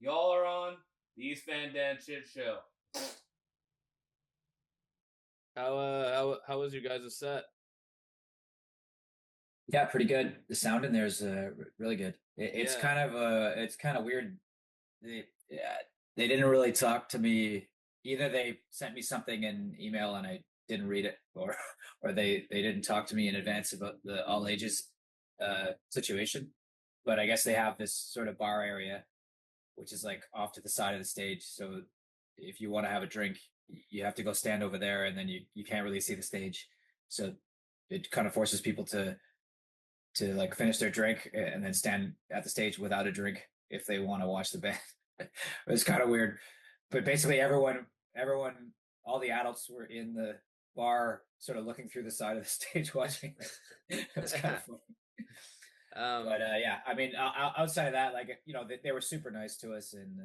Y'all are on the East Van Dan Shit Show. How was your guys' set? Yeah, pretty good. The sound in there is really good. It's Yeah. kind of weird. Yeah, they didn't really talk to me. Either they sent me something in email and I didn't read it, or or they didn't talk to me in advance about the all ages situation. But I guess they have this sort of bar area, which is like off to the side of the stage. So if you want to have a drink, you have to go stand over there, and then you can't really see the stage. So it kind of forces people to like finish their drink and then stand at the stage without a drink if they want to watch the band. It's kind of weird, but basically everyone, all the adults were in the bar, sort of looking through the side of the stage watching. It was kind of funny. But yeah, I mean, outside of that, like they were super nice to us, and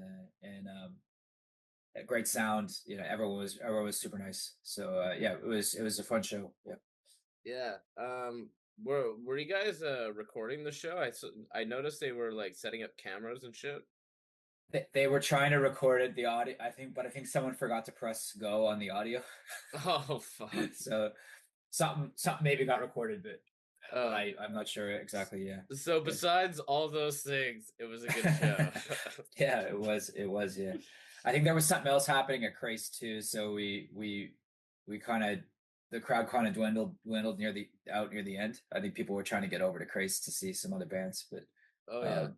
great sound. Everyone was super nice. So yeah, it was a fun show. Yeah. Yeah. Were you guys recording the show? I noticed they were like setting up cameras and shit. They were trying to record it, the audio, I think, but I think someone forgot to press go on the audio. Oh fuck. So something maybe got recorded, but I'm not sure exactly. Yeah. So besides all those things, it was a good show. Yeah, it was. Yeah. I think there was something else happening at Crace too. So we kind of, the crowd kind of dwindled near the end. I think people were trying to get over to Crace to see some other bands, but Oh yeah.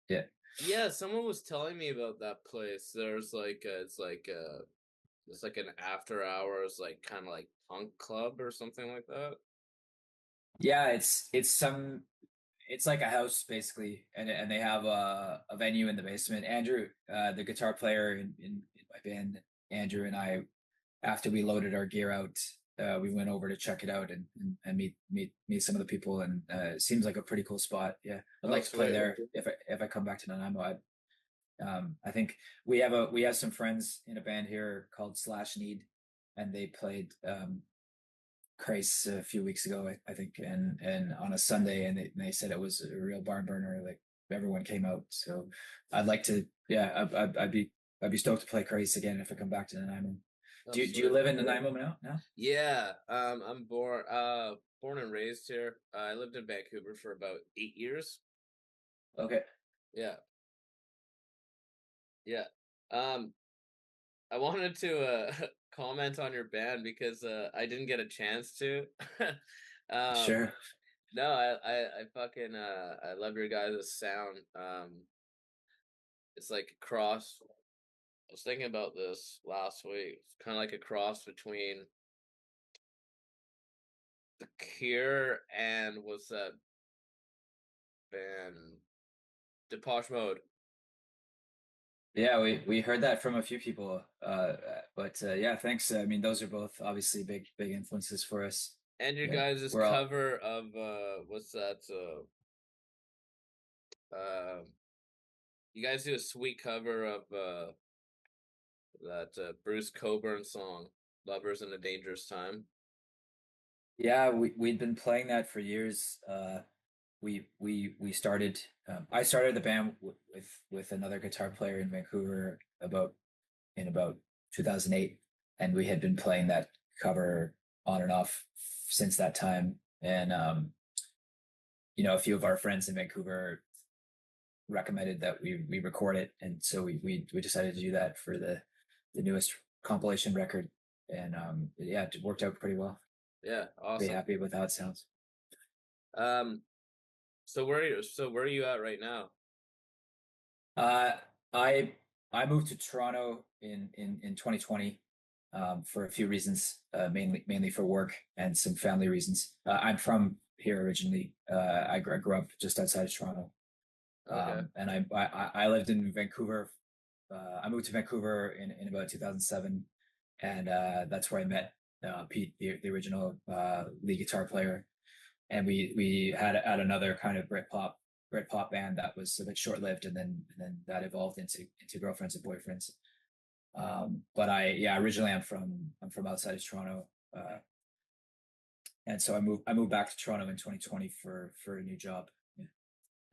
Yeah. Yeah, someone was telling me about that place. There's like it's like an after hours like kind of like punk club or something like that. Yeah, it's like a house basically, and they have a venue in the basement. Andrew, the guitar player in my band, Andrew and I, after we loaded our gear out, we went over to check it out and meet some of the people, and it seems like a pretty cool spot. Yeah, I'd like to play there if I come back to Nanaimo. I think we have some friends in a band here called Slash Need, and they played Christ a few weeks ago, I think, and on a Sunday, and they said it was a real barn burner. Like everyone came out, so I'd like to. Yeah, I'd be stoked to play Christ again if I come back to Nanaimo. Do you live in Nanaimo now? No. Yeah, I'm born and raised here. I lived in Vancouver for about 8 years. Okay. Yeah. Yeah. I wanted to comment on your band because I didn't get a chance to. Sure. No, I fucking I love your guys' sound. It's like a cross. I was thinking about this last week. It's kind of like a cross between The Cure and what's that band? Depeche Mode. Yeah, we heard that from a few people. But yeah, thanks. I mean, those are both obviously big influences for us. And your Yeah, guys' we're all. cover of what's that? You guys do a sweet cover of that Bruce Coburn song, "Lovers in a Dangerous Time." Yeah, we'd been playing that for years. We started. I started the band with another guitar player in Vancouver about 2008, and we had been playing that cover on and off since that time. And a few of our friends in Vancouver recommended that we record it, and so we decided to do that for the newest compilation record, and yeah, it worked out pretty well. Yeah, awesome. Pretty happy with how it sounds. So where are you at right now? I moved to Toronto in 2020 for a few reasons, mainly for work and some family reasons. I'm from here originally. I grew up just outside of Toronto. Okay. And I lived in Vancouver. I moved to Vancouver in about 2007, and that's where I met Pete, the original lead guitar player. And we had another kind of Britpop band that was a bit short lived, and then that evolved into Girlfriends and Boyfriends. But originally I'm from outside of Toronto, and so I moved back to Toronto in 2020 for a new job. Yeah.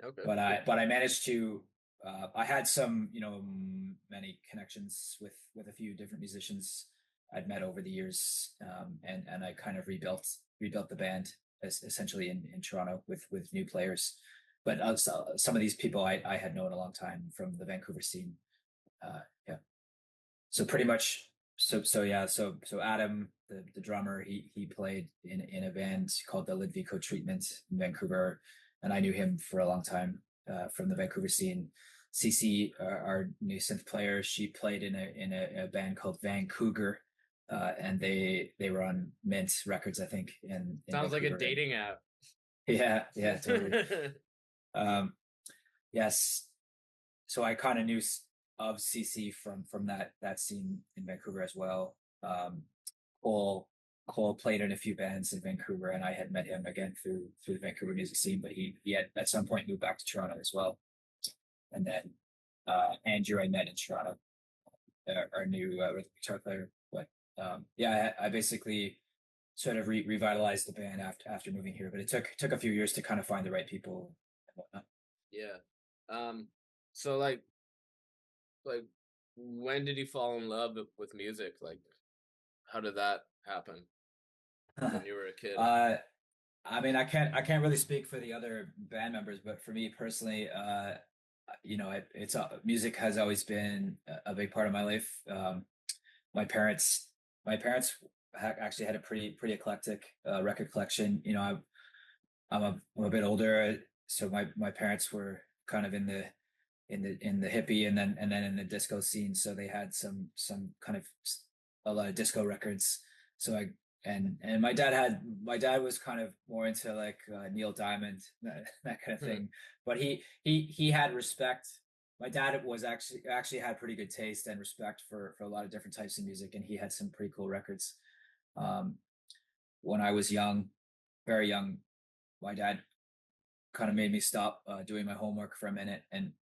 Okay. But I managed to I had some, many connections with a few different musicians I'd met over the years, and I kind of rebuilt the band essentially in Toronto with new players. But some of these people I had known a long time from the Vancouver scene. Yeah, so pretty much, so Adam, the drummer, he played in a band called the Lidvico Treatment in Vancouver, and I knew him for a long time from the Vancouver scene. CC, our new synth player, she played in a band called Vancouver, and they were on Mint Records, I think, in Sounds like a Vancouver. dating app. Yeah, totally. Um, yes, so I kind of knew of CC from that scene in Vancouver as well. Cole Cole played in a few bands in Vancouver, and I had met him again through the Vancouver music scene. But he had at some point moved back to Toronto as well. And then Andrew I met in Toronto, our new guitar player. But yeah, I basically sort of revitalized the band after moving here. But it took a few years to kind of find the right people and whatnot. Yeah. So like when did you fall in love with music? Like how did that happen when you were a kid? uh, I mean, I can't really speak for the other band members, but for me personally, it's music has always been a big part of my life. My parents, my parents actually had a pretty eclectic record collection. I'm a bit older, so my parents were kind of in the hippie and then in the disco scene, so they had some kind of a lot of disco records. So my dad was kind of more into like Neil Diamond, that kind of thing. But he had respect. My dad was actually had pretty good taste and respect for a lot of different types of music, and he had some pretty cool records. Um, when I was young, very young, my dad kind of made me stop doing my homework for a minute and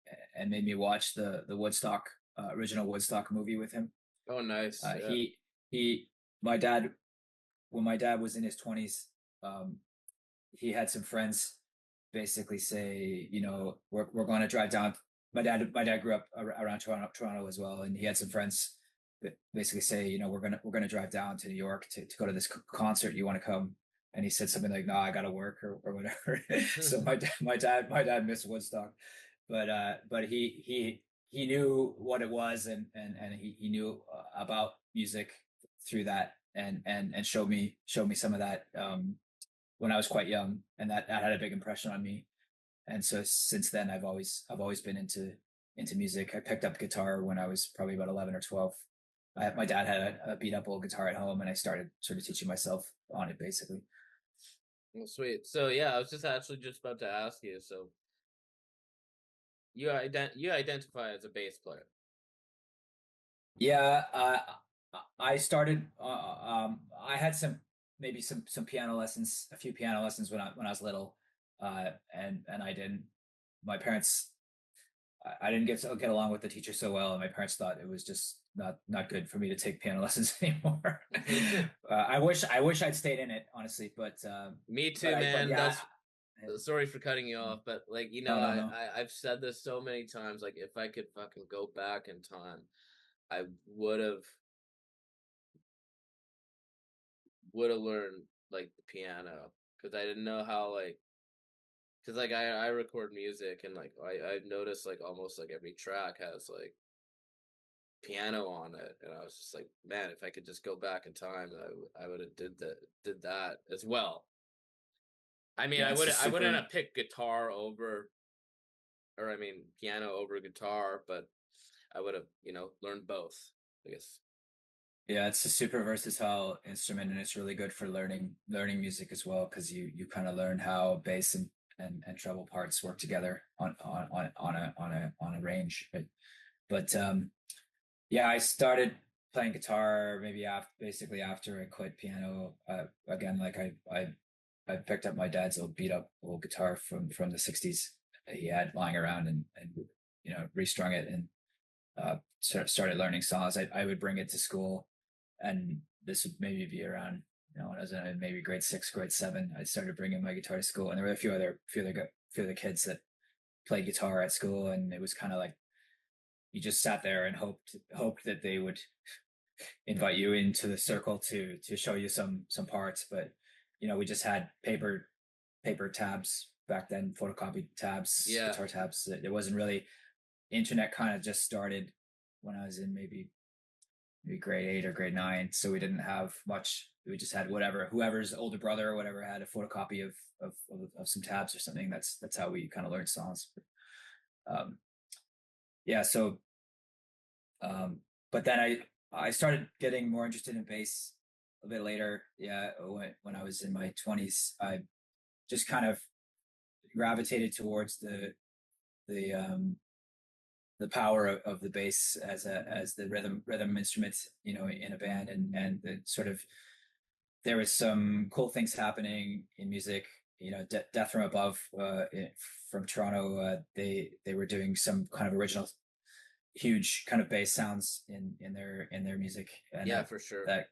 made me watch the Woodstock original Woodstock movie with him. Oh, nice. Yeah. He my dad when my dad was in his 20s, um, he had some friends basically say, we're going to drive down. My dad grew up around Toronto as well, and he had some friends that basically say, we're gonna drive down to New York to go to this concert. You want to come? And he said something like, "No, I got to work or whatever." So my dad missed Woodstock, but he knew what it was, and he knew about music through that, and showed me some of that when I was quite young, and that had a big impression on me. And so since then, I've always been into music. I picked up guitar when I was probably about 11 or 12. My dad had a beat up old guitar at home, and I started sort of teaching myself on it basically. Oh, sweet. So yeah, I was just actually just about to ask you. So you identify as a bass player. Yeah, I started. I had maybe some piano lessons, a few piano lessons when I was little, and I didn't. My parents, I didn't get along with the teacher so well, and my parents thought it was just not good for me to take piano lessons anymore. I wish I'd stayed in it, honestly, but Me too, but man. yeah. Sorry for cutting you off, but like No, no, no. I've said this so many times. Like if I could fucking go back in time, I would have learned like the piano because I didn't know how because like I record music and like I've noticed like almost like every track has like piano on it, and I was just like, man, if I could just go back in time, I would have did that as well. I mean, Yeah, it's a I wouldn't super. have picked guitar over, or I mean, piano over guitar, but I would have, learned both, I guess. Yeah, it's a super versatile instrument, and it's really good for learning music as well, because you kind of learn how bass and treble parts work together on a range. But yeah, I started playing guitar maybe basically after I quit piano. Again, like I picked up my dad's old beat up old guitar from the '60s that he had lying around, and restrung it, and started learning songs. I would bring it to school, and this would maybe be around, when I was in maybe grade 6, grade 7. I started bringing my guitar to school, and there were a few other kids that played guitar at school, and it was kind of like you just sat there and hoped that they would invite you into the circle to show you some parts. But we just had paper tabs back then, photocopied tabs, Yeah. guitar tabs. It wasn't really internet. Kind of just started when I was in maybe grade 8 or grade 9, so we didn't have much. We just had whoever's older brother or whatever had a photocopy of some tabs or something. That's how we kind of learned songs. Um, yeah, so but then I started getting more interested in bass a bit later. Yeah, when I was in my 20s, I just kind of gravitated towards the the power of the bass as the rhythm instrument, in a band, and the sort of there was some cool things happening in music. Death from Above, from Toronto, they were doing some kind of original, huge kind of bass sounds in their music, and Yeah, for sure. that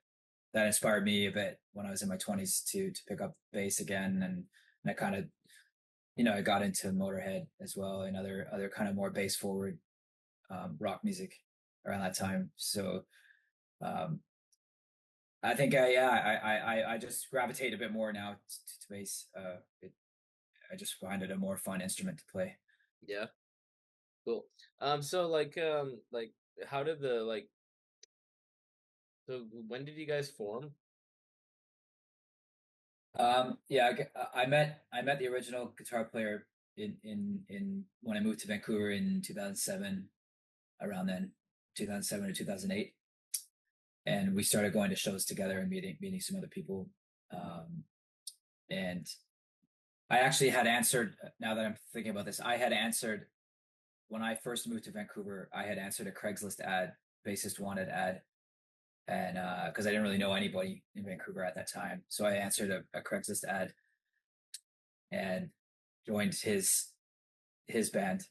inspired me a bit when I was in my 20s to pick up bass again, and I kind of I got into Motorhead as well, and other kind of more bass forward rock music around that time. So um, I think I just gravitate a bit more now to bass. I just find it a more fun instrument to play. Yeah. Cool. So like how did the like so when did you guys form? Yeah, I met the original guitar player in when I moved to Vancouver in 2007, around then, 2007 or 2008, and we started going to shows together and meeting some other people. And I actually had answered. Now that I'm thinking about this, I had answered when I first moved to Vancouver. I had answered a Craigslist ad, bassist wanted ad, and because I didn't really know anybody in Vancouver at that time, so I answered a Craigslist ad and joined his band,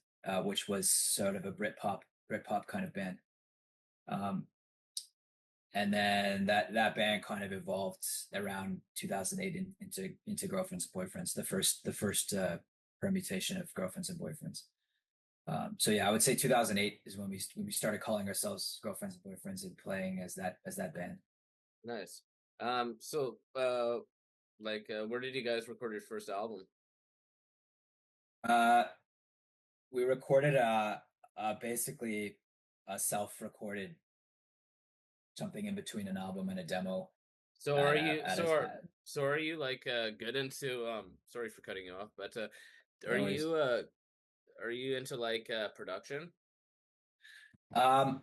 which was sort of a Britpop kind of band. Um, and then that band kind of evolved around 2008 into Girlfriends and Boyfriends, the first permutation of Girlfriends and Boyfriends. So yeah, I would say 2008 is when we started calling ourselves Girlfriends and Boyfriends and playing as that band. Nice. So where did you guys record your first album? Uh, we recorded basically a self-recorded something in between an album and a demo So at are a, you at a, so are at, so are you like good into sorry for cutting you off, but are no worries. you are you into like production? Um,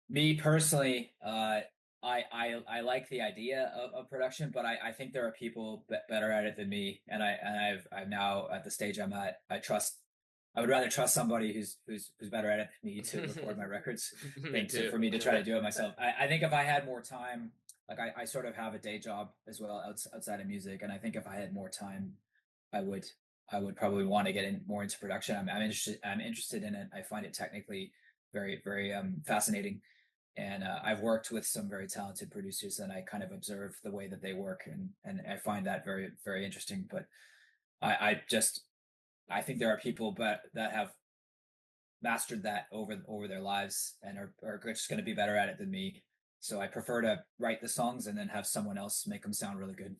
me personally, I like the idea of production, but I think there are people better at it than me, and I'm now at the stage I'm at. I would rather trust somebody who's better at it than me to record my records Me than to too. for me to try to do it myself. I think if I had more time, like I sort of have a day job as well outside of music, and I think if I had more time, I would I would probably want to get in more into production. I'm interested in it. I find it technically very fascinating, and I've worked with some very talented producers, and I kind of observe the way that they work, and I find that very interesting. But I think there are people that have mastered that over their lives and are just going to be better at it than me. So I prefer to write the songs and then have someone else make them sound really good,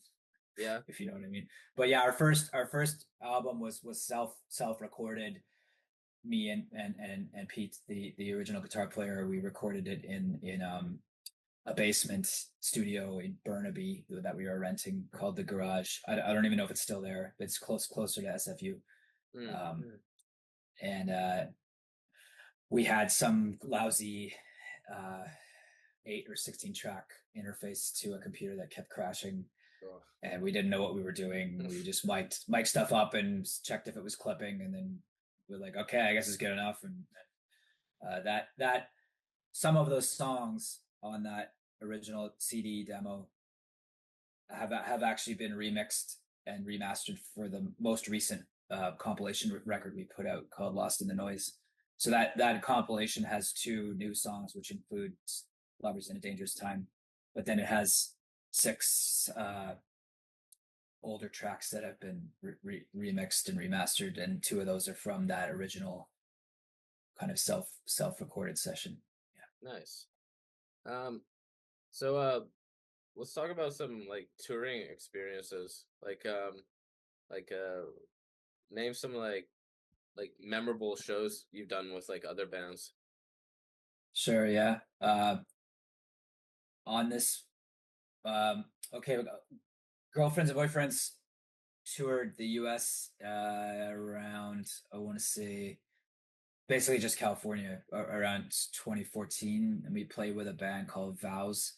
Yeah. if you know what I mean. But yeah, our first album was self recorded. Me and Pete, the original guitar player, we recorded it in a basement studio in Burnaby that we were renting called the Garage. I don't even know if it's still there. It's closer to SFU. Mm. Um, and we had some lousy uh, 8 or 16 track interface to a computer that kept crashing, Oh. and we didn't know what we were doing. We just mic'd stuff up and checked if it was clipping, and then we're like, okay, I guess it's good enough. And that some of those songs on that original CD demo have actually been remixed and remastered for the most recent compilation record we put out called Lost in the Noise. So that compilation has 2 new songs, which includes Lovers in a Dangerous Time, but then it has 6 older tracks that have been remixed and remastered, and two of those are from that original kind of self-recorded session. Nice. Um, so let's talk about some like touring experiences. Like name some like memorable shows you've done with like other bands. Sure, yeah. On this, okay, girlfriends and boyfriends toured the U.S. Around, I want to say, basically just California around 2014, and we played with a band called Vows,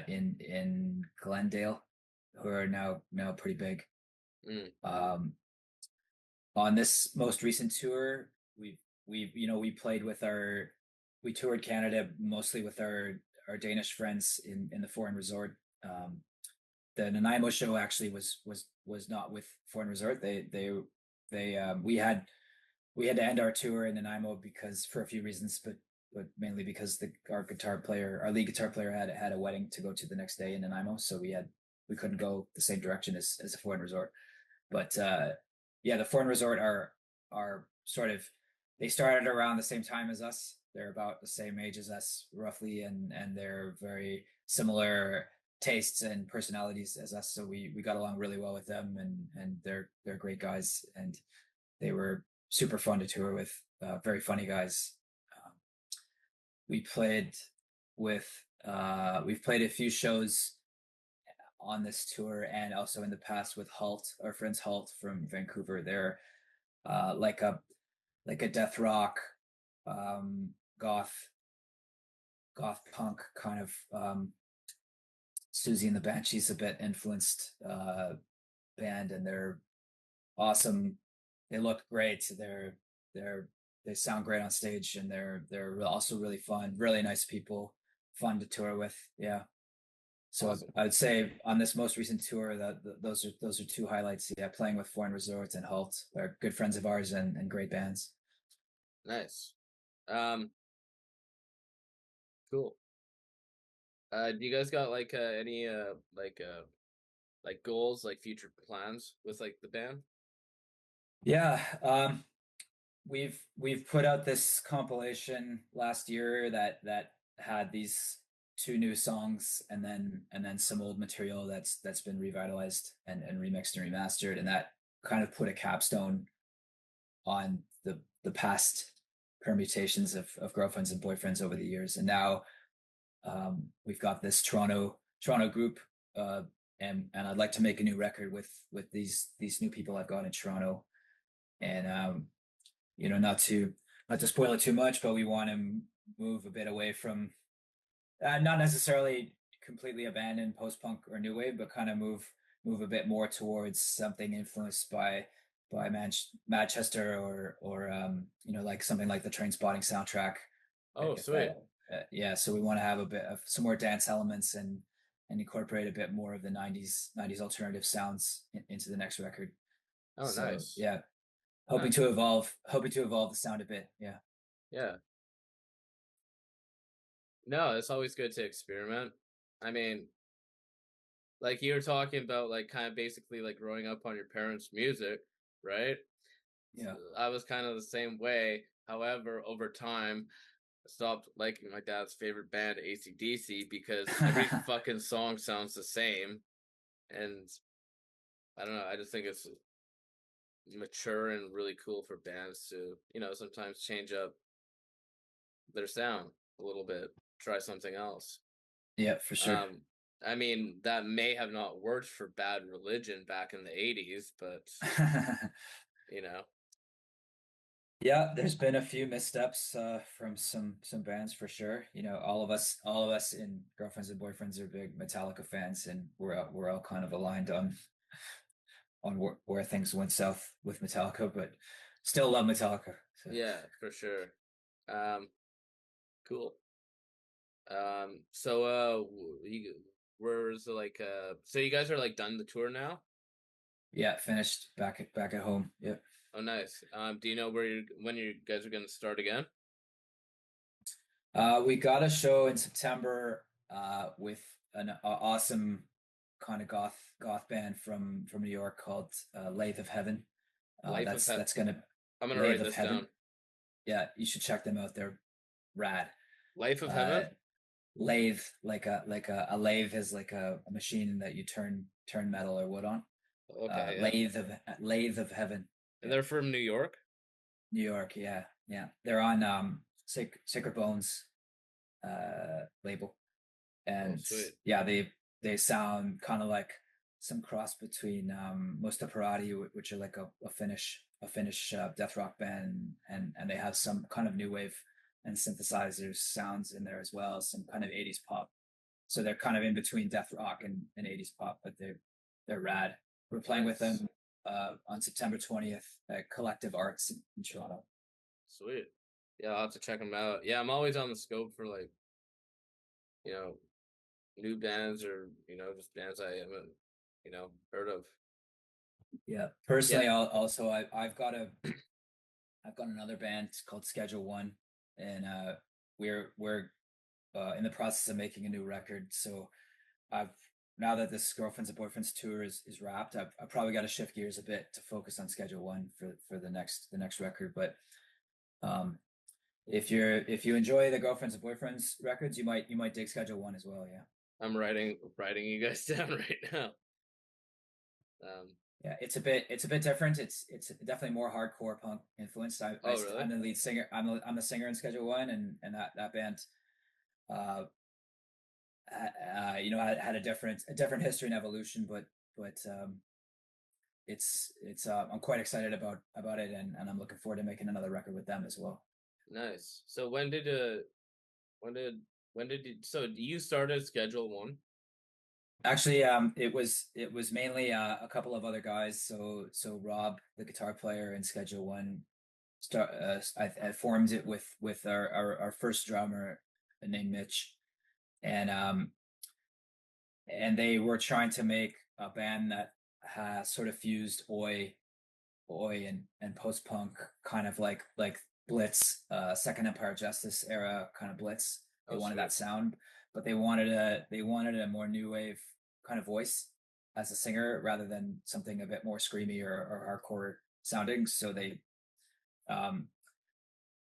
in Glendale, who are now pretty big. Mm. Um, on this most recent tour, we played with we toured Canada mostly with our Danish friends in the Foreign Resort. The Nanaimo show actually was not with Foreign Resort. They we had to end our tour in Nanaimo because for a few reasons, but mainly because our lead guitar player had a wedding to go to the next day in Nanaimo, so we couldn't go the same direction as a Foreign Resort. But yeah, the Foreign Resort are sort of, they started around the same time as us. They're about the same age as us roughly, and they're very similar tastes and personalities as us. So we got along really well with them, and they're great guys, and they were super fun to tour with. Very funny guys. Um, we played with we've played a few shows on this tour and also in the past with Halt, our friends Halt from Vancouver. They're uh, like a like a death rock, um, goth goth punk kind of, Susie and the Banshees a bit influenced band, and they're awesome. They look great. They're they sound great on stage, and they're also really fun, really nice people, fun to tour with. Yeah. So Awesome. I would say on this most recent tour that those are two highlights. Yeah, playing with Foreign Resorts and Halt. They're good friends of ours and great bands. Nice. Um, cool. Do you guys got like any like goals, like future plans with like the band? Yeah, we've put out this compilation last year that had these two new songs, and then some old material that's been revitalized and remixed and remastered, and that kind of put a capstone on the past permutations of girlfriends and boyfriends over the years. And now we've got this Toronto group, and I'd like to make a new record with these new people I've got in Toronto. And not to spoil it too much, but we want to move a bit away from, not necessarily completely abandon post punk or new wave, but kind of move a bit more towards something influenced by Manchester, or like something like the Train Spotting soundtrack. Oh, If sweet. that, yeah, so we want to have a bit of some more dance elements, and incorporate a bit more of the '90s alternative sounds into the next record. Oh, So nice. yeah, Nice. hoping to evolve the sound a bit. Yeah. Yeah. No, it's always good to experiment. I mean, like you were talking about, like kind of basically like growing up on your parents' music, right? Yeah. I was kind of the same way. However, over time, I stopped liking my dad's favorite band, AC/DC, because every fucking song sounds the same. And I don't know, I just think it's mature and really cool for bands to, sometimes change up their sound a little bit, try something else. Yeah, for sure. Um, I mean, that may have not worked for Bad Religion back in the 80s, but, you know, Yeah, there's been a few missteps from some bands for sure. All of us in Girlfriends and Boyfriends are big Metallica fans, and we're all kind of aligned on where things went south with Metallica, but still love Metallica. So. yeah, for sure. Um, cool. So you where's like so you guys are like done the tour now? Yeah, finished back at home. Yeah. Oh, nice. Do you know when you guys are gonna start again? We got a show in September with an awesome kind of goth band from New York called Lathe of Heaven. Life of That's gonna I'm gonna Lathe write of this Heaven. down. Yeah, you should check them out. They're rad. Life of Uh, Heaven. lathe, a lathe is like a machine that you turn metal or wood on. Okay, yeah. Lathe of Heaven. And Yeah. they're from New York. New York. Yeah, yeah. They're on Sacred Bones label, Oh, and sweet. yeah, they sound kind of like some cross between Musta Parati, which are like a Finnish death rock band, and they have some kind of new wave and synthesizers sounds in there as well, some kind of 80s pop. So they're kind of in between death rock and 80s pop, but they're rad. We're playing with Nice. them on September 20th at Collective Arts in Toronto. Sweet. Yeah, I'll have to check them out. Yeah, I'm always on the scope for like, you know, new bands or, just bands I haven't, heard of. Yeah. Yeah. Personally, I've got another band called Schedule One, and we're in the process of making a new record. So I've now that this Girlfriends and Boyfriends tour is wrapped, I've probably got to shift gears a bit to focus on Schedule One for the next record. But um, if you enjoy the Girlfriends and Boyfriends records, you might dig Schedule One as well. Yeah. I'm writing you guys down right now. Yeah, it's a bit different. It's definitely more hardcore punk influenced. Oh, really? I'm the lead singer. I'm the singer in Schedule One, and that band, uh, had a different history and evolution, but it's I'm quite excited about it, and I'm looking forward to making another record with them as well. Nice. So when did so you started Schedule One? Actually, it was mainly a couple of other guys. So Rob, the guitar player in Schedule One, I formed it with our first drummer named Mitch, and they were trying to make a band that has sort of fused oi and post punk, kind of like Blitz, Second Empire Justice era kind of Blitz. They Oh, wanted sweet. that sound, but they wanted a more new wave kind of voice as a singer rather than something a bit more screamy or hardcore sounding. So um,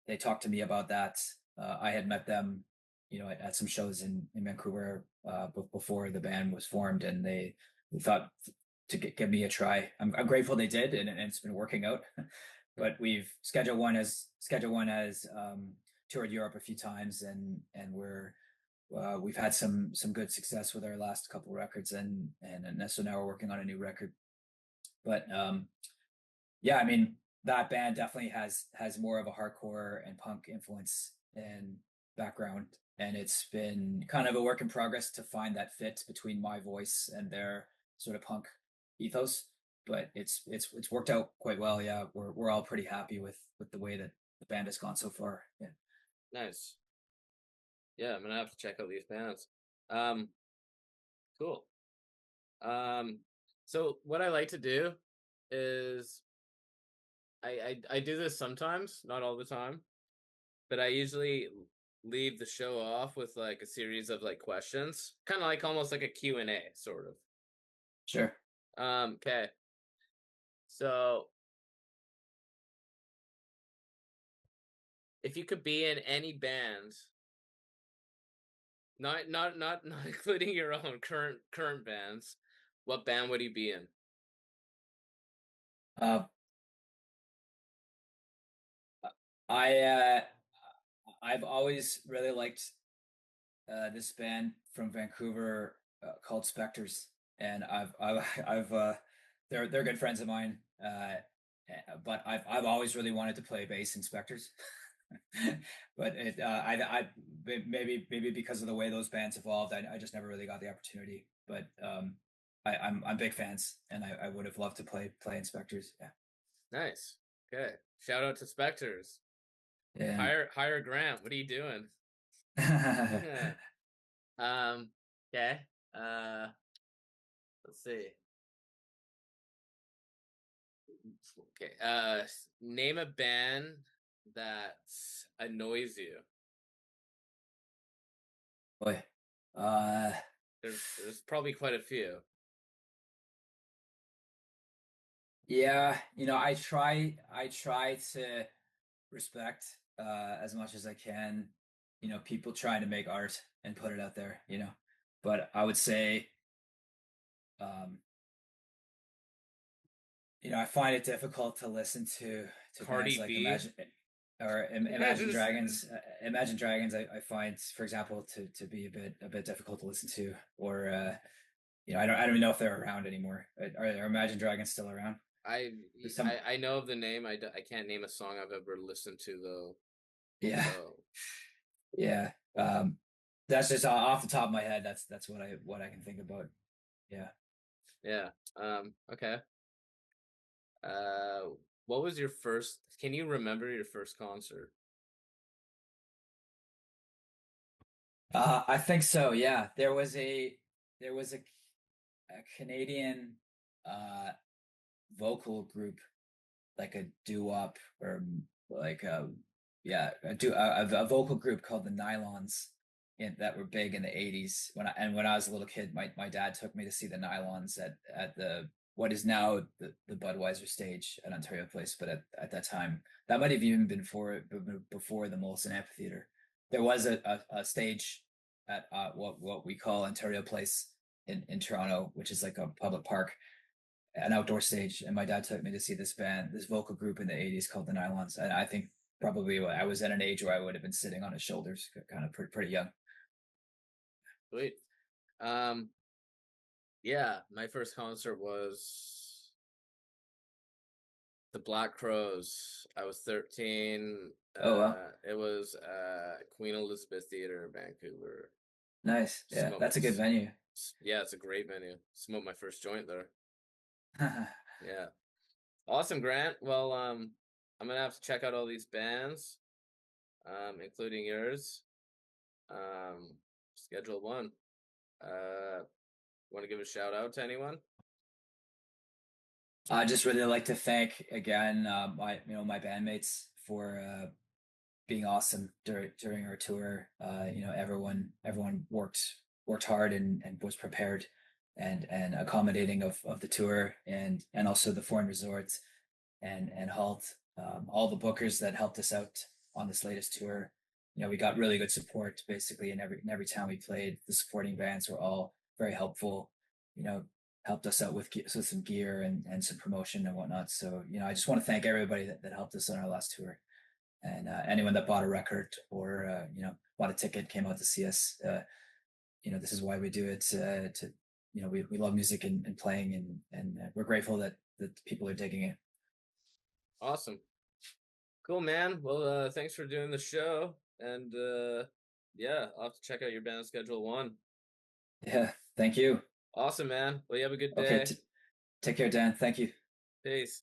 they talked to me about that. I had met them, at some shows in Vancouver before the band was formed, and they thought to give me a try. I'm grateful they did, and it's been working out. But Schedule One has toured Europe a few times, and we've had some good success with our last couple records, and so now we're working on a new record. But yeah, I mean, that band definitely has more of a hardcore and punk influence and background, and it's been kind of a work in progress to find that fit between my voice and their sort of punk ethos. But it's worked out quite well. Yeah, we're all pretty happy with the way that the band has gone so far. Yeah. Nice. Yeah, I'm gonna have to check out these bands. Um, cool. So what I like to do is I do this sometimes, not all the time, but I usually leave the show off with like a series of like questions, kind of like almost like a Q&A sort of. Sure. Okay. So if you could be in any band, not including your own current bands, what band would you be in? Uh, I I've always really liked this band from Vancouver called Spectres, and they're good friends of mine. But I've always really wanted to play bass in Spectres, but maybe because of the way those bands evolved, I just never really got the opportunity. But I'm big fans, and I would have loved to play in Spectres. Yeah. Nice. Okay. Shout out to Spectres. Yeah. Hire Grant. What are you doing? Yeah. Okay. Uh, let's see. Okay. Name a band that annoys you. Boy. Uh, There's probably quite a few. Yeah, I try to respect as much as I can, people trying to make art and put it out there, But I would say, um, I find it difficult to listen to bands Cardi like B. Imagine Just Dragons. Imagine Dragons, I find, for example, to be a bit difficult to listen to, or I don't even know if they're around anymore. Are Imagine Dragons still around? I There's some, I know of the name. I can't name a song I've ever listened to though. yeah, So yeah. That's just off the top of my head. That's what I can think about. Yeah. yeah. Okay. Uh, what was your first? Can you remember your first concert? I think so. Yeah, there was a Canadian uh vocal group, like a doo-wop, or like a vocal group called the Nylons, that were big in the 80s. When I was a little kid, my dad took me to see the Nylons at the what is now the Budweiser stage at Ontario Place, but at that time, that might have even been before the Molson Amphitheater. There was a stage at what we call Ontario Place in Toronto, which is like a public park, an outdoor stage, and my dad took me to see this vocal group in the 80s called the Nylons. And I think probably I was at an age where I would have been sitting on his shoulders, kind of pretty young. Sweet. Um, yeah, my first concert was the Black Crows. I was 13. Oh well, It was Queen Elizabeth Theater in Vancouver. nice. Yeah, Smoke, that's a good venue. yeah, it's a great venue. Smoked my first joint there. Yeah. Awesome, Grant. Well, I'm gonna have to check out all these bands, including yours. Schedule one. Want to give a shout out to anyone? I just really like to thank again, my bandmates for being awesome during our tour. Everyone worked hard and was prepared and accommodating of the tour, and also the foreign resorts and Halt, all the bookers that helped us out on this latest tour. We got really good support basically in every town we played. The supporting bands were all very helpful. You know, helped us out with some gear and some promotion and whatnot. So I just want to thank everybody that helped us on our last tour, and anyone that bought a record or bought a ticket, came out to see us. This is why we do it. We love music and playing, and we're grateful that people are digging it. Awesome. Cool, man. Well, thanks for doing the show. And yeah, I'll have to check out your band schedule one. Yeah, thank you. Awesome, man. Well, you have a good Okay, day. take care, Dan. Thank you. Peace.